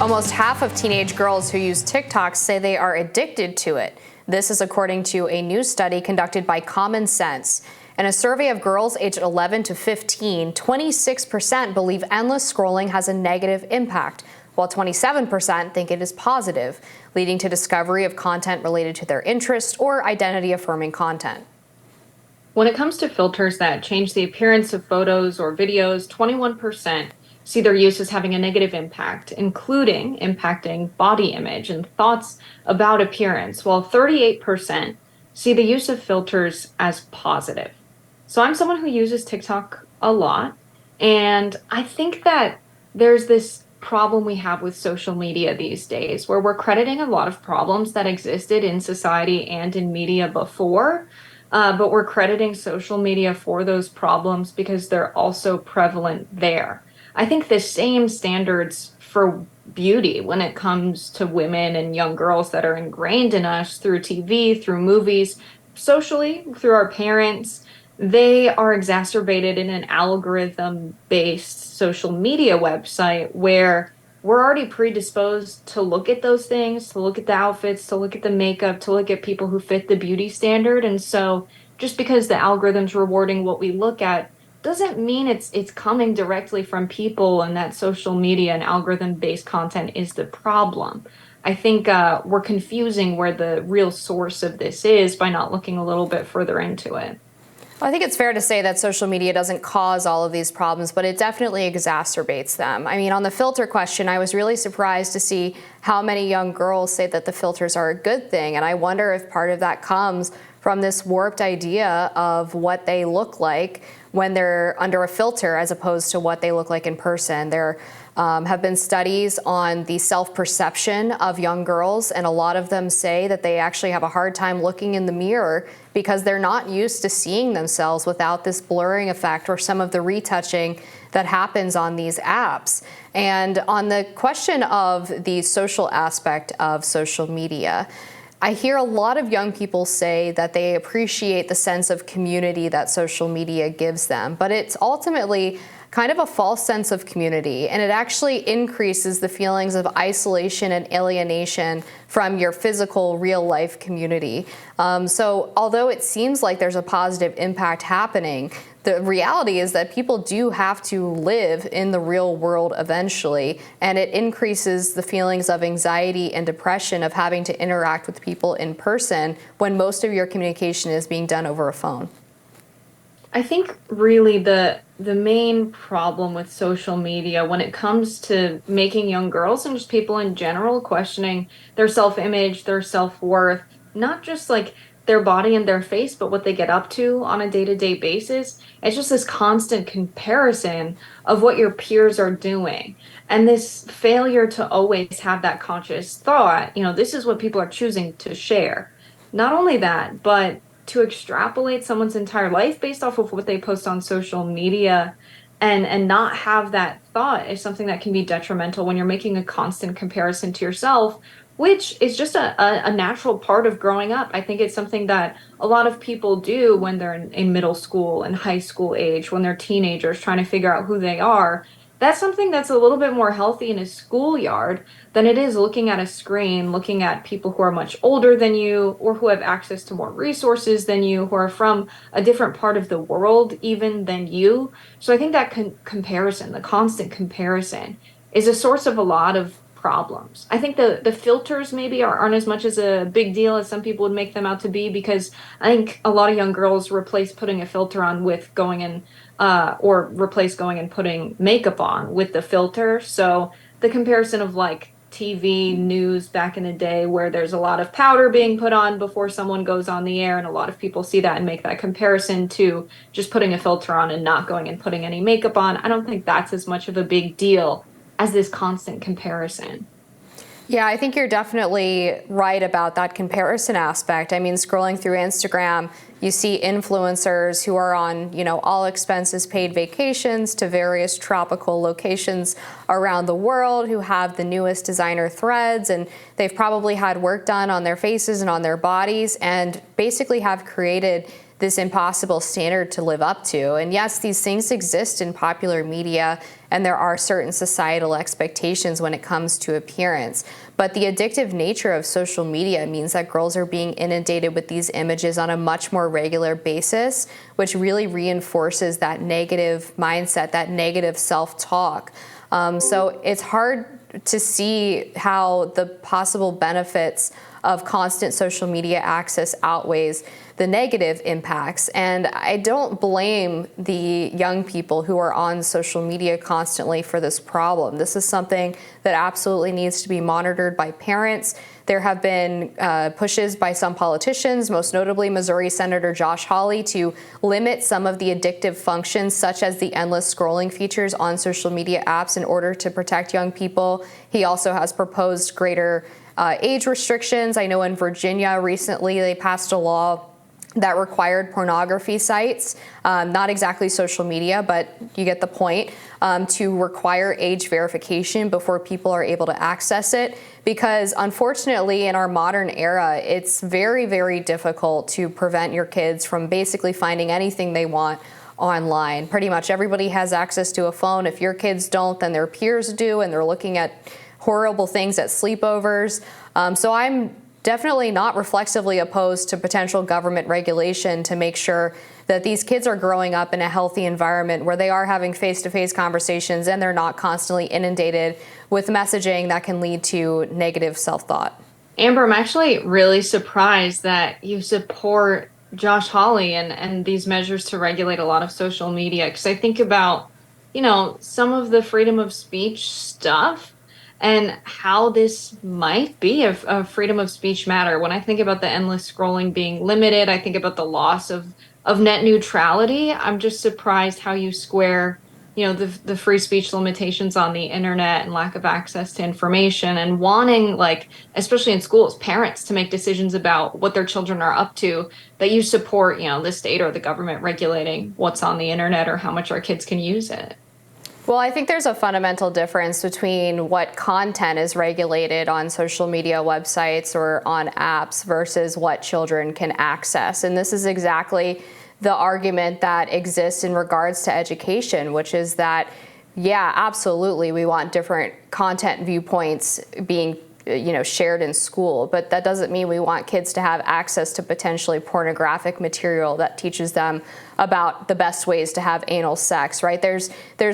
Almost half of teenage girls who use TikTok say they are addicted to it. This is according to a new study conducted by Common Sense. In a survey of girls aged 11 to 15, 26% believe endless scrolling has a negative impact, while 27% think it is positive, leading to discovery of content related to their interest or identity-affirming content. When it comes to filters that change the appearance of photos or videos, 21% see their use as having a negative impact, including impacting body image and thoughts about appearance, while 38% see the use of filters as positive. So I'm someone who uses TikTok a lot, and I think that there's this problem we have with social media these days where we're crediting a lot of problems that existed in society and in media before, but we're crediting social media for those problems because they're also prevalent there. I think the same standards for beauty when it comes to women and young girls that are ingrained in us through TV, through movies, socially, through our parents, they are exacerbated in an algorithm-based social media website where we're already predisposed to look at those things, to look at the outfits, to look at the makeup, to look at people who fit the beauty standard. And so just because the algorithm's rewarding what we look at doesn't mean it's coming directly from people and that social media and algorithm-based content is the problem. I think we're confusing where the real source of this is by not looking a little bit further into it. Well, I think it's fair to say that social media doesn't cause all of these problems, but it definitely exacerbates them. I mean, on the filter question, I was really surprised to see how many young girls say that the filters are a good thing. And I wonder if part of that comes from this warped idea of what they look like when they're under a filter as opposed to what they look like in person. There have been studies on the self-perception of young girls, and a lot of them say that they actually have a hard time looking in the mirror because they're not used to seeing themselves without this blurring effect or some of the retouching that happens on these apps. And on the question of the social aspect of social media, I hear a lot of young people say that they appreciate the sense of community that social media gives them, but it's ultimately kind of a false sense of community, and it actually increases the feelings of isolation and alienation from your physical, real-life community. So although it seems like there's a positive impact happening, the reality is that people do have to live in the real world eventually, and it increases the feelings of anxiety and depression of having to interact with people in person when most of your communication is being done over a phone. I think really the main problem with social media when it comes to making young girls and just people in general questioning their self-image, their self-worth, not just like their body and their face, but what they get up to on a day-to-day basis. It's just this constant comparison of what your peers are doing. And this failure to always have that conscious thought, this is what people are choosing to share. Not only that, but to extrapolate someone's entire life based off of what they post on social media and not have that thought is something that can be detrimental when you're making a constant comparison to yourself, which is just a natural part of growing up. I think it's something that a lot of people do when they're in middle school and high school age, when they're teenagers trying to figure out who they are. That's something that's a little bit more healthy in a schoolyard than it is looking at a screen, looking at people who are much older than you or who have access to more resources than you, who are from a different part of the world even than you. So I think that comparison, the constant comparison, is a source of a lot of problems. I think the filters maybe aren't as much as a big deal as some people would make them out to be, because I think a lot of young girls replace putting a filter on with going and or replace going and putting makeup on with the filter. So the comparison of like TV news back in the day where there's a lot of powder being put on before someone goes on the air, and a lot of people see that and make that comparison to just putting a filter on and not going and putting any makeup on. I don't think that's as much of a big deal as this constant comparison. Yeah, I think you're definitely right about that comparison aspect. I mean, scrolling through Instagram, you see influencers who are on, all expenses paid vacations to various tropical locations around the world, who have the newest designer threads, and they've probably had work done on their faces and on their bodies, and basically have created this impossible standard to live up to. And yes, these things exist in popular media, and there are certain societal expectations when it comes to appearance. But the addictive nature of social media means that girls are being inundated with these images on a much more regular basis, which really reinforces that negative mindset, that negative self-talk. So it's hard to see how the possible benefits of constant social media access outweighs the negative impacts. And I don't blame the young people who are on social media constantly for this problem. This is something that absolutely needs to be monitored by parents. There have been pushes by some politicians, most notably Missouri Senator Josh Hawley, to limit some of the addictive functions, such as the endless scrolling features on social media apps, in order to protect young people. He also has proposed greater age restrictions. I know in Virginia recently they passed a law that required pornography sites, not exactly social media, but you get the point, to require age verification before people are able to access it. Because unfortunately, in our modern era, it's very, very difficult to prevent your kids from basically finding anything they want online. Pretty much everybody has access to a phone. If your kids don't, then their peers do, and they're looking at horrible things at sleepovers. So I'm definitely not reflexively opposed to potential government regulation to make sure that these kids are growing up in a healthy environment where they are having face-to-face conversations and they're not constantly inundated with messaging that can lead to negative self-thought. Amber, I'm actually really surprised that you support Josh Hawley and these measures to regulate a lot of social media. Because I think about, some of the freedom of speech stuff and how this might be a freedom of speech matter. When I think about the endless scrolling being limited, I think about the loss of net neutrality. I'm just surprised how you square the free speech limitations on the internet and lack of access to information, and wanting, like, especially in schools, parents to make decisions about what their children are up to, that you support the state or the government regulating what's on the internet or how much our kids can use it. Well, I think there's a fundamental difference between what content is regulated on social media websites or on apps versus what children can access. And this is exactly the argument that exists in regards to education, which is that, yeah, absolutely, we want different content viewpoints being shared in school, but that doesn't mean we want kids to have access to potentially pornographic material that teaches them about the best ways to have anal sex, right? There's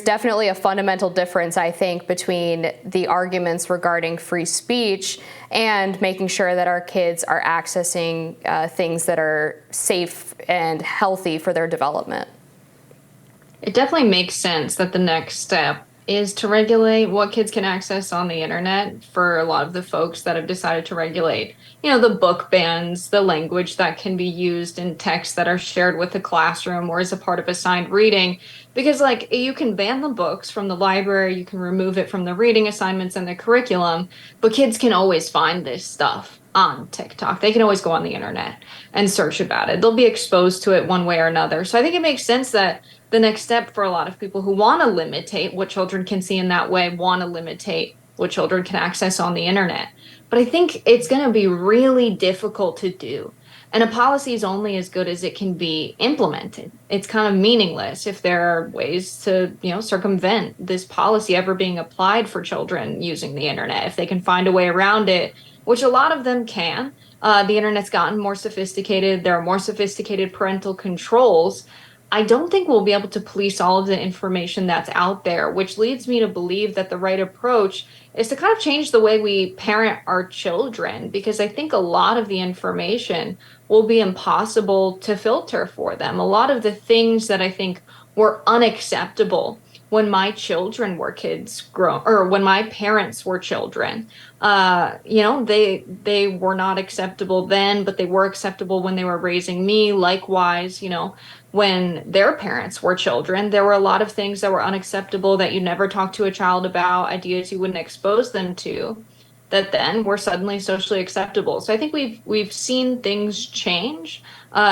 definitely a fundamental difference, I think, between the arguments regarding free speech and making sure that our kids are accessing things that are safe and healthy for their development. It definitely makes sense that the next step is to regulate what kids can access on the internet for a lot of the folks that have decided to regulate, the book bans, the language that can be used in texts that are shared with the classroom or as a part of assigned reading. Because, like, you can ban the books from the library, you can remove it from the reading assignments and the curriculum, but kids can always find this stuff on TikTok. They can always go on the internet and search about it. They'll be exposed to it one way or another. So I think it makes sense that the next step for a lot of people who want to limitate what children can see in that way, want to limitate what children can access on the internet. But I think it's going to be really difficult to do. And a policy is only as good as it can be implemented. It's kind of meaningless if there are ways to, circumvent this policy ever being applied for children using the internet. If they can find a way around it, which a lot of them can. The internet's gotten more sophisticated. There are more sophisticated parental controls. I don't think we'll be able to police all of the information that's out there, which leads me to believe that the right approach is to kind of change the way we parent our children, because I think a lot of the information will be impossible to filter for them. A lot of the things that I think were unacceptable when my children were or when my parents were children, they were not acceptable then, but they were acceptable when they were raising me. Likewise, when their parents were children, there were a lot of things that were unacceptable that you never talk to a child about, ideas you wouldn't expose them to, that then were suddenly socially acceptable. So I think we've seen things change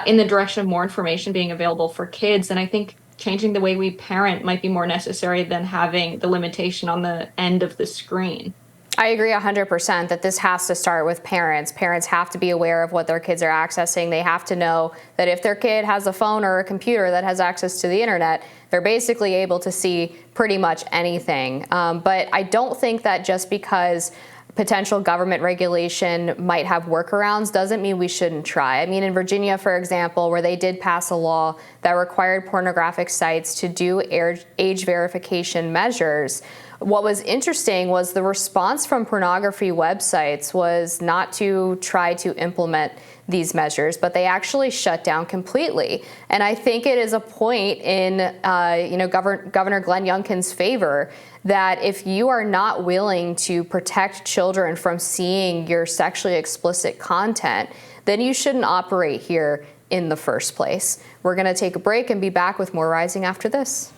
in the direction of more information being available for kids. And I think changing the way we parent might be more necessary than having the limitation on the end of the screen. I agree 100% that this has to start with parents. Parents have to be aware of what their kids are accessing. They have to know that if their kid has a phone or a computer that has access to the internet, they're basically able to see pretty much anything. But I don't think that just because potential government regulation might have workarounds doesn't mean we shouldn't try. I mean, in Virginia, for example, where they did pass a law that required pornographic sites to do age verification measures, what was interesting was the response from pornography websites was not to try to implement these measures, but they actually shut down completely. And I think it is a point in Governor Glenn Youngkin's favor that if you are not willing to protect children from seeing your sexually explicit content, then you shouldn't operate here in the first place. We're going to take a break and be back with more Rising after this.